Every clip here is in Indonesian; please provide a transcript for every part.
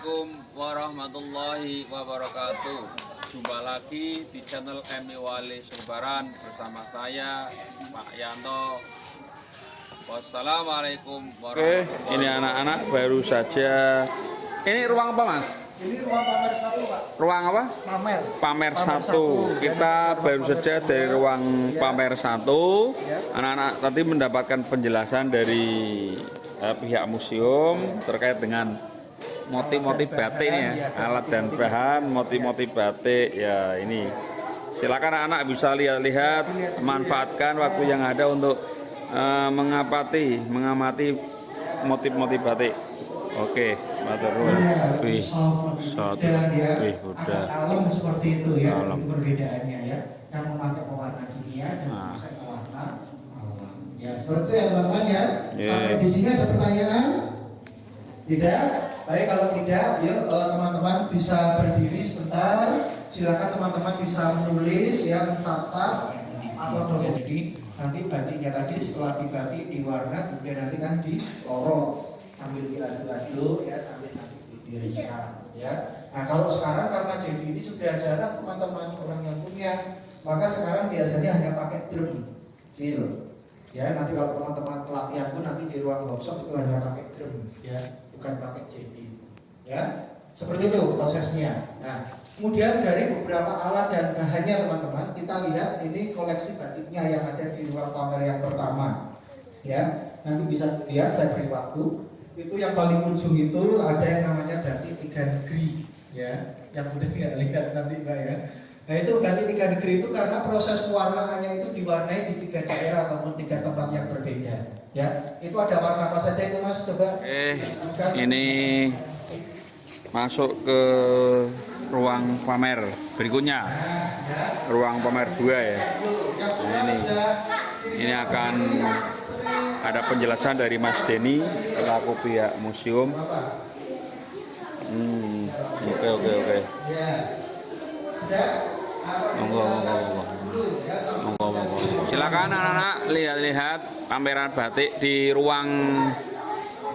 Assalamualaikum warahmatullahi wabarakatuh. Jumpa lagi di channel MI Wali Sumbaran bersama saya Pak Yanto. Wassalamualaikum warahmatullahi wabarakatuh. Ini anak-anak baru saja. Ini ruang apa, Mas? Ini ruang pamer satu, Pak. Ruang apa? Pamer. Pamer satu. Kita baru saja dari ruang pamer satu. Anak-anak tadi mendapatkan penjelasan dari pihak museum terkait dengan motif-motif batik ini ya, alat dan bahan, motif-motif batik ya ini. Silakan anak-anak bisa lihat-lihat, manfaatkan waktu yang ada untuk mengamati motif-motif batik. Oke, matur nuwun. Wih, satu, wih, udah. Alam seperti itu ya, Alam. itu perbedaannya ya. Yang memakai pewarna kimia dan memakai pewarna alam. Ya, seperti itu ya teman-teman ya. Sampai di sini ada pertanyaan? Tidak? Baik, kalau tidak, yuk teman-teman bisa berdiri sebentar. Silakan teman-teman bisa menulis ya, mencatat atau download. Jadi nanti batiknya tadi setelah dibatik diwarna, kemudian nanti kan dilorong sambil diaduk-aduk ya, sambil nanti ditiriskan ya. Nah kalau sekarang karena jadi ini sudah jarang teman-teman orang yang punya, maka sekarang biasanya hanya pakai drum seal ya. Nanti kalau teman-teman pelatihan pun nanti di ruang workshop itu hanya pakai drum ya, bukan pakai jadi ya. Seperti itu prosesnya. Nah kemudian dari beberapa alat dan bahannya teman-teman, kita lihat ini koleksi batiknya yang ada di ruang pamer yang pertama ya. Nanti bisa dilihat, saya beri waktu. Itu yang paling ujung itu ada yang namanya batik 3 negeri ya, yang udah nggak lihat nanti Mbak ya. Nah itu batik 3 negeri itu karena proses pewarnaannya itu diwarnai di 3 daerah ataupun 3 tempat yang berbeda ya. Itu ada warna apa saja itu Mas, coba Ini masuk ke ruang pamer berikutnya, ruang pamer 2 ya. Nah, ini akan ada penjelasan dari Mas Denny selaku pihak museum. Oke. Monggo. Silakan anak-anak lihat-lihat pameran batik di ruang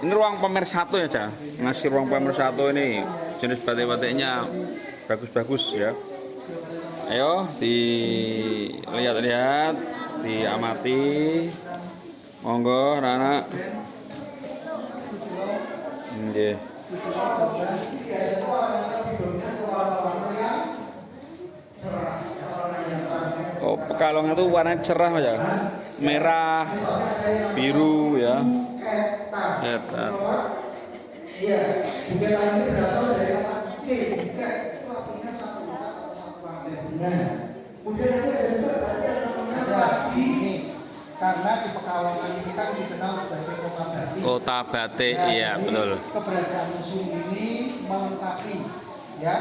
ini, ruang pamer 1 ya, Cak. Ngasih ruang pamer 1 ini jenis batik-batiknya bagus-bagus ya. Ayo dilihat-lihat, diamati. Monggo anak-anak. Nggih. Oh, pekalongan itu warna cerah Mas ya. Merah, biru ya. Iya, bukan ini berasal dari kata buke, buka itu artinya satu buka atau satu rantai bunga. Kemudian nanti ada juga berarti yang namanya lagi, karena di Pekalongan ini kan dikenal sebagai kota batik. Kota batik, iya betul. Keberadaan museum ini melengkapi ya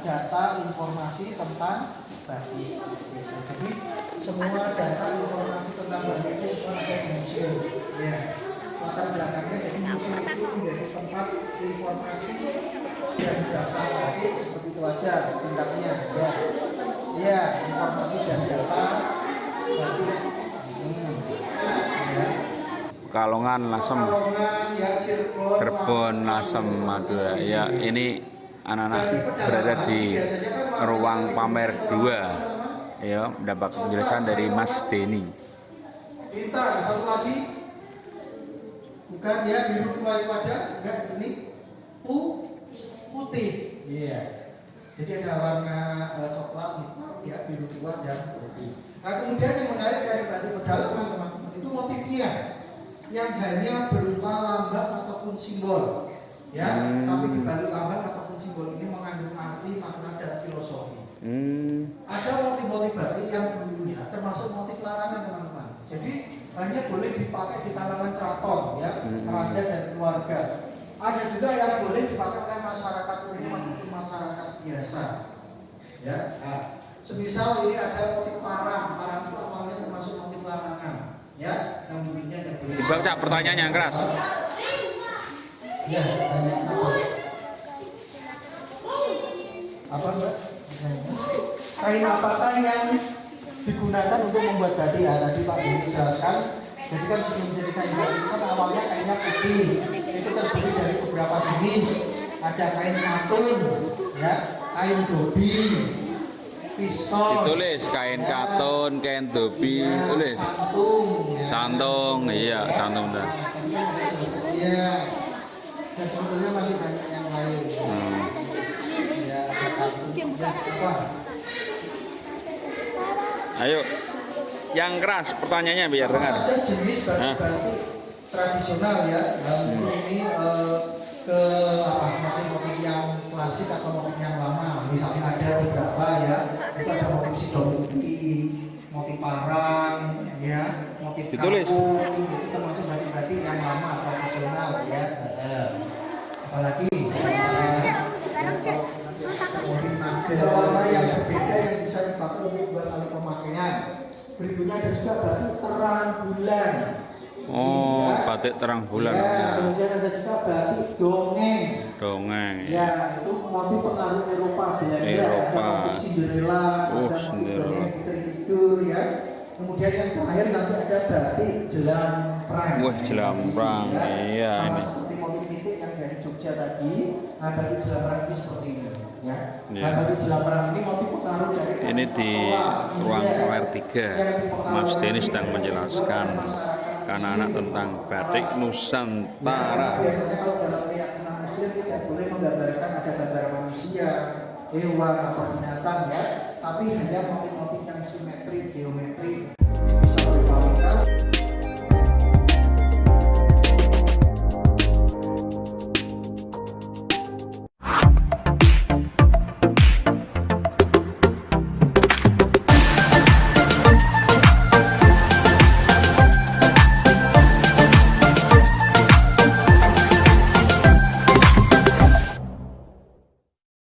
data informasi tentang batik. Jadi semua data informasi tentang batik itu semua ada di museum. Ya. Latar belakangnya jadi museum itu menjadi tempat informasi dan data batik seperti itu aja singkatnya ya. Iya, informasi dan data batik. Pekalongan, Lasem, Cirebon, Lasem, Madura. Ya, ini anak-anak berada di ruang pamer 2. Ya, mendapat penjelasan dari Mas Denny. Bintang, satu lagi. Bukan ya, biru tua itu ada, enggak ini putih. Iya. Jadi ada warna coklat, hitam, ya biru tua dan putih. Nah kemudian yang menarik dari batik pedalaman teman-teman itu motifnya yang hanya berupa lambang ataupun simbol, ya. Tapi di balik lambang ataupun simbol ini mengandung arti, makna dan filosofi. Ada motif-motif batik yang dulunya termasuk motif larangan teman-teman. Jadi hanya boleh dipakai di kalangan keraton, ya, raja dan keluarga. Ada juga yang boleh dipakai oleh masyarakat umum ataupun masyarakat biasa, ya. Nah, semisal ini ada motif parang itu awalnya termasuk motif larangan, ya, yang dulunya tidak boleh. Dibaca pertanyaannya yang keras. Ya, pertanyaan apa Mbak? Kain apakah yang digunakan untuk membuat batik? Ya, tadi Pak Beni jelaskan. Jadi kan sebelum menjadi kain batik kan awalnya kainnya putih. Itu terdiri dari beberapa jenis. ada kain katun, ya, kain dobi, pistol. Ditulis kain katun, kain dobi, Ya, tulis. santung, ya. Santung, iya, santung dah. Iya. Dan sebetulnya masih banyak yang lain. Ya, wah. Ayo, yang keras pertanyaannya biar Apa dengar. saja jenis batik-batik tradisional ya, ini ke apa motif-motif yang klasik atau motif yang lama. Misalnya ada beberapa ya, itu ada motif sidomukti, motif parang, ya, motif Ditulis. kampung, itu termasuk batik-batik yang lama tradisional ya. Apalagi motif naga warna yang berbeda yang bisa dipakai untuk buat alat pemakaian. Berikutnya ada juga batik terang bulan. Oh, Ya. batik terang bulan. Ya, kemudian ada juga batik dongeng. Dongeng. Ya, itu motif pengaruh Eropa Belanda. Eropa. Ada motif Cinderella, Oh, ada motif Cinderella. dongeng Putri Tidur ya. Kemudian yang terakhir nanti ada batik jelang perang. Wah, jelang perang. Iya, sama ini. seperti motif titik yang dari Jogja tadi. Nah, batik jelang perang ini seperti ini. Ya. Iya. Nah, batik jelang perang ini motif pengaruh dari Ini di ruang Iya. pamer 3. Mas Denny sedang menjelaskan ke anak-anak tentang batik Nusantara. Biasanya kalau dalam keyakinan Muslim tidak boleh menggambarkan ada gambar manusia, hewan atau binatang ya, tapi hanya motif-motif yang simetri, geometri